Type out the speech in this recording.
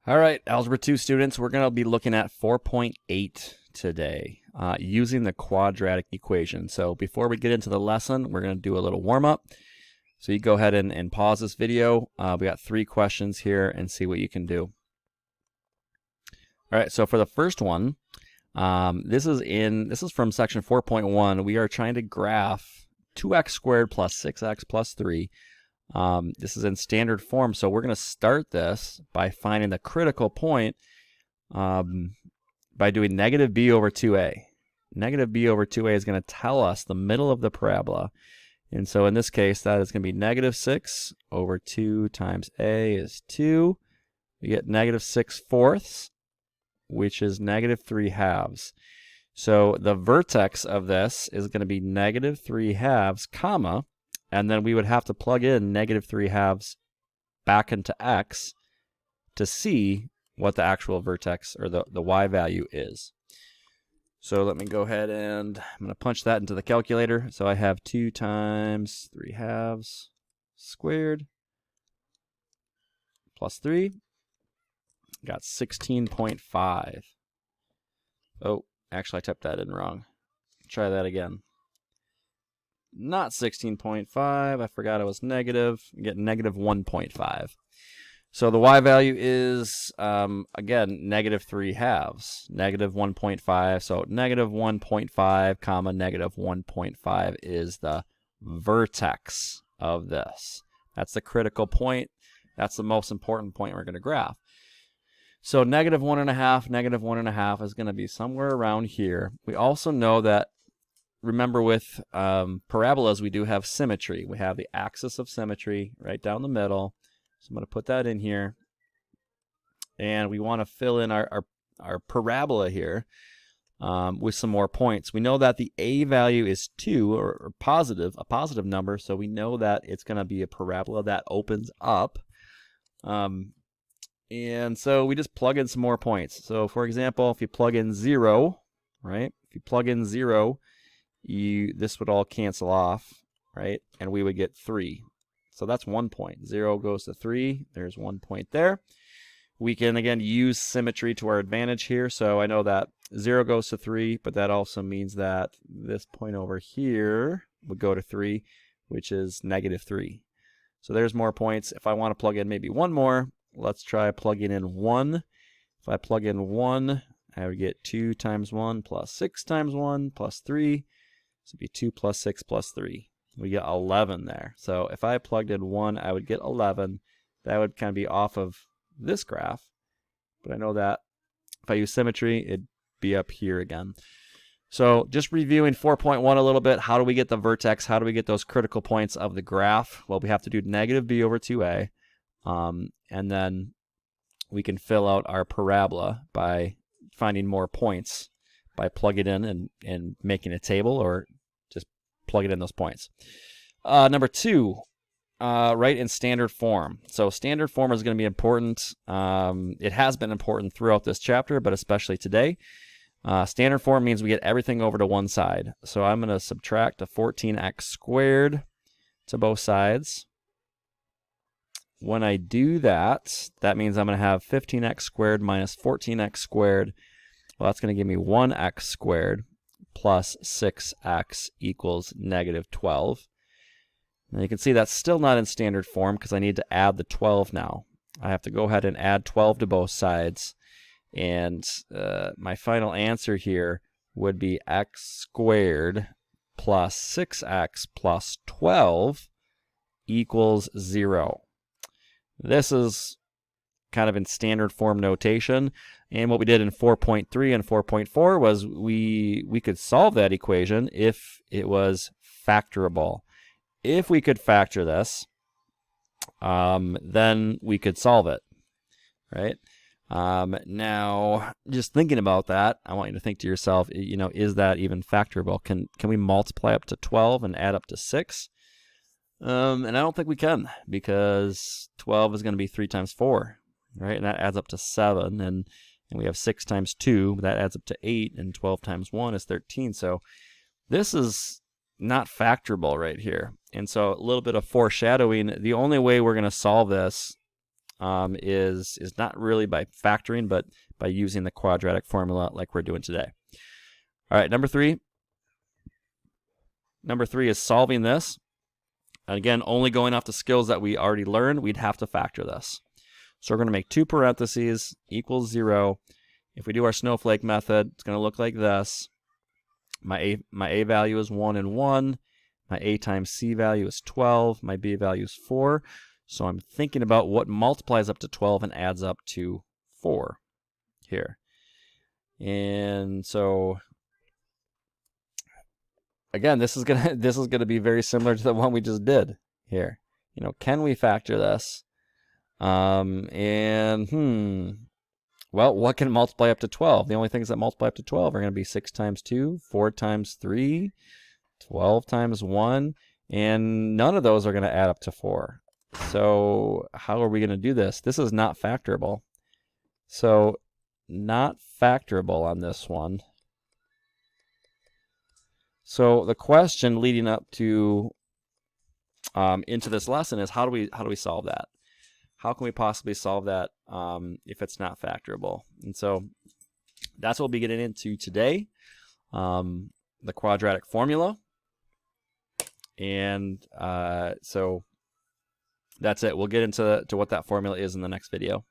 All right, Algebra 2 students, we're going to be looking at 4.8 today using the quadratic equation. So before we get into the lesson, we're going to do a little warm-up. So you go ahead and pause this video. We got 3 questions here and see what you can do. All right, so for the first one, this is from section 4.1. We are trying to graph 2x squared plus 6x plus 3. This is in standard form, so we're going to start this by finding the critical point by doing negative b over 2a. Negative b over 2a is going to tell us the middle of the parabola. And so in this case, that is going to be negative 6 over 2 times a is 2. We get negative 6/4, which is negative 3/2. So the vertex of this is going to be negative 3/2, comma, and then we would have to plug in negative 3/2 back into x to see what the actual vertex or the y value is. So let me go ahead and I'm going to punch that into the calculator. So I have 2 times 3/2 squared plus 3. Got 16.5. Oh, actually I typed that in wrong. Try that again. Not 16.5. I forgot it was negative. I get negative 1.5. So the y value is, again, negative 3/2. Negative 1.5. So negative 1.5 comma negative 1.5 is the vertex of this. That's the critical point. That's the most important point we're going to graph. So negative 1.5 is going to be somewhere around here. We also know that, remember, with parabolas, we do have symmetry. We have the axis of symmetry right down the middle. So I'm going to put that in here. And we want to fill in our parabola here with some more points. We know that the a value is 2, or positive, a positive number. So we know that it's going to be a parabola that opens up. And so we just plug in some more points. So for example, if you plug in 0, right? If you plug in 0, this would all cancel off, right? And we would get 3. So that's 1 point. 0 goes to 3. There's 1 point there. We can, again, use symmetry to our advantage here. So I know that 0 goes to 3, but that also means that this point over here would go to 3, which is negative 3. So there's more points. If I want to plug in maybe one more, let's try plugging in 1. If I plug in 1, I would get 2 times 1 plus 6 times 1 plus 3. So it'd be 2 plus 6 plus 3. We get 11 there. So if I plugged in 1, I would get 11. That would kind of be off of this graph. But I know that if I use symmetry, it'd be up here again. So just reviewing 4.1 a little bit, how do we get the vertex? How do we get those critical points of the graph? Well, we have to do negative b over 2a. And then we can fill out our parabola by finding more points by plugging in and making a table, or just plugging in those points. Number 2, write in standard form. So standard form is going to be important. It has been important throughout this chapter, but especially today. Standard form means we get everything over to one side. So I'm going to subtract a 14x squared to both sides. When I do that, that means I'm going to have 15x squared minus 14x squared. Well, that's going to give me 1x squared plus 6x equals negative 12. Now you can see that's still not in standard form because I need to add the 12 now. I have to go ahead and add 12 to both sides. And my final answer here would be x squared plus 6x plus 12 equals 0. This is kind of in standard form notation. And what we did in 4.3 and 4.4 was we could solve that equation if it was factorable. If we could factor this, then we could solve it, right? Now, just thinking about that, I want you to think to yourself, is that even factorable? Can we multiply up to 12 and add up to 6? And I don't think we can, because 12 is going to be 3 times 4, right? And that adds up to 7, and we have 6 times 2, that adds up to 8, and 12 times 1 is 13. So this is not factorable right here. And so a little bit of foreshadowing, the only way we're going to solve this is not really by factoring, but by using the quadratic formula like we're doing today. All right, number three. Number three is solving this. And again, only going off the skills that we already learned, we'd have to factor this. So we're going to make 2 parentheses equals 0. If we do our snowflake method, it's going to look like this. My A value is 1 and 1. My A times C value is 12. My B value is 4. So I'm thinking about what multiplies up to 12 and adds up to 4 here. And so again, this is gonna be very similar to the one we just did here. You know, can we factor this? Well, what can multiply up to 12? The only things that multiply up to 12 are going to be 6 times 2, 4 times 3, 12 times 1, and none of those are going to add up to 4. So how are we going to do this? This is not factorable. So not factorable on this one. So the question leading up to into this lesson is how do we solve that? How can we possibly solve that if it's not factorable? And so that's what we'll be getting into today, the quadratic formula. And so that's it. We'll get into what that formula is in the next video.